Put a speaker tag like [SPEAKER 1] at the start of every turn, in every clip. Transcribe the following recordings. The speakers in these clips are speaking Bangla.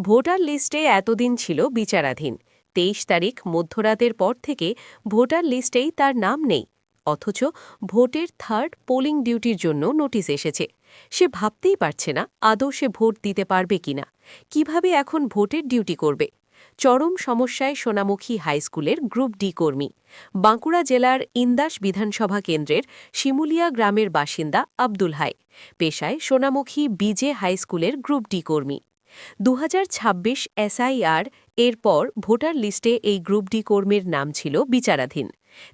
[SPEAKER 1] ভোটার লিস্টে এতদিন ছিল বিচারাধীন। ২৩ তারিখ মধ্যরাতের পর থেকে ভোটার লিস্টেই তার নাম নেই। অথচ ভোটের থার্ড পোলিং ডিউটির জন্য নোটিশ এসেছে। সে ভাবতেই পারছে না আদৌ সে ভোট দিতে পারবে কিনা, কিভাবে এখন ভোটের ডিউটি করবে। চরম সমস্যায় সোনামুখী হাইস্কুলের গ্রুপ ডি কর্মী। বাঁকুড়া জেলার ইন্দাস বিধানসভা কেন্দ্রের শিমুলিয়া গ্রামের বাসিন্দা আব্দুল হাই। পেশায় সোনামুখী বিজে হাইস্কুলের গ্রুপ ডি কর্মী। ২০২৬ এসআইআর এর পর ভোটার লিস্টে এই গ্রুপ ডি কর্মীর নাম ছিল বিচারাধীন।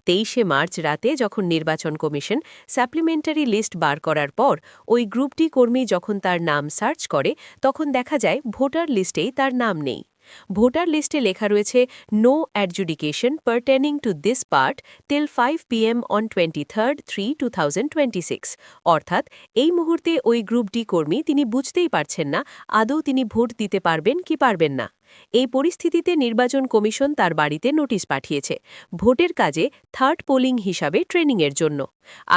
[SPEAKER 1] ২৩শে মার্চ রাতে যখন নির্বাচন কমিশন সাপ্লিমেন্টারি লিস্ট বার করার পর ওই গ্রুপ ডি কর্মী যখন তার নাম সার্চ করে, তখন দেখা যায় ভোটার লিস্টেই তার নাম নেই। ভোটার লিস্টে লেখা রয়েছে no adjudication pertaining to this part till 5 PM on 23/3/2026। অর্থাৎ এই মুহূর্তে ওই গ্রুপ ডি কর্মী তিনি বুঝতেই পারছেন না আদৌ তিনি ভোট দিতে পারবেন কি পারবেন না। এই পরিস্থিতিতে নির্বাচন কমিশন তার বাড়িতে নোটিশ পাঠিয়েছে ভোটের কাজে থার্ড পোলিং হিসাবে ট্রেনিংয়ের জন্য।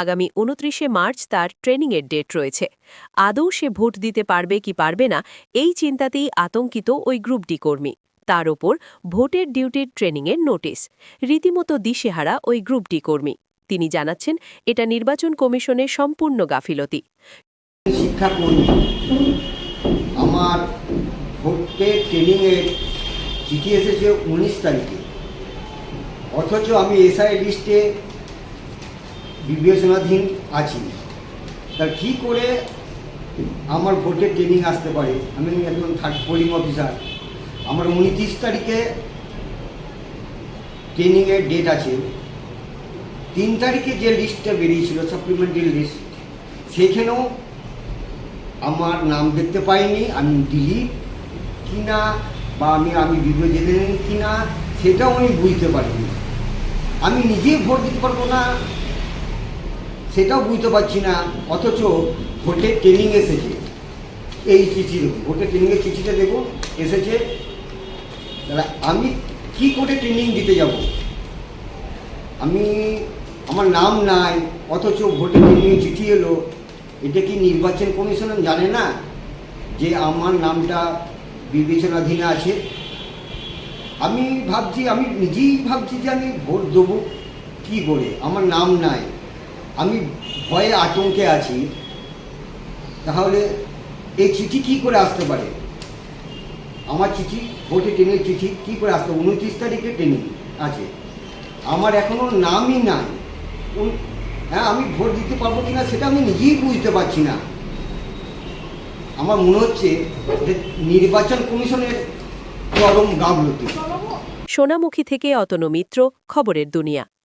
[SPEAKER 1] আগামী ২৯শে মার্চ তার ট্রেনিংয়ের ডেট রয়েছে। আদৌ সে ভোট দিতে পারবে কি পারবে না, এই চিন্তাতেই আতঙ্কিত ওই গ্রুপ ডি কর্মী। তার ওপর ভোটের ডিউটির ট্রেনিংয়ের নোটিশ। রীতিমতো দিশেহারা ওই গ্রুপ ডি কর্মী। তিনি জানাচ্ছেন এটা নির্বাচন কমিশনের সম্পূর্ণ গাফিলতি।
[SPEAKER 2] শিক্ষাকর্মী, আমার ভোটের ট্রেনিংয়ের চিঠি এসেছে ১৯ তারিখে, অথচ আমি এসআই লিস্টে বিবেচনাধীন আছি। তা কী করে আমার ভোটের ট্রেনিং আসতে পারে? আমি একজন থার্ড পোলিং অফিসার। আমার ২৯ তারিখে ট্রেনিংয়ের ডেট আছে। ৩ তারিখে যে লিস্টটা বেরিয়েছিল সাপ্লিমেন্টারি লিস্ট, সেখানেও আমার নাম দেখতে পাইনি। আমি ডিলিট কিনা বা আমি বিবেচনাধীন কিনা সেটাও আমি বুঝতে পারিনি। আমি নিজেই ভোট দিতে পারবো না সেটাও বুঝতে পারছি না, অথচ ভোটের ট্রেনিং এসেছে। এই চিঠি দেখুন, ভোটের ট্রেনিংয়ের চিঠিটা দেখুন এসেছে। তাহলে আমি কী করে ট্রেনিং দিতে যাব? আমার নাম নাই, অথচ ভোটের ট্রেনিংয়ের চিঠি এলো। এটা কি নির্বাচন কমিশন জানে না যে আমার নামটা বিবেচনাধীন আছে? আমি নিজেই ভাবছি যে আমি ভোট দেবো কী করে, আমার নাম নাই, আমি ভয়ে আতঙ্কে আছি। তাহলে এই চিঠি কী করে আসতে পারে? আমার চিঠি, ভোটে ট্রেনের চিঠি কী করে আসতে? ২৯ তারিখে ট্রেনিং আছে, আমার এখনও নামই নাই। হ্যাঁ, আমি ভোট দিতে পারবো কিনা সেটা আমি নিজেই বুঝতে পারছি না। আমার মনে হচ্ছে যে নির্বাচন কমিশনের চরম গাফলতি।
[SPEAKER 1] সোনামুখী থেকে অতনু মিত্র, খবরের দুনিয়া।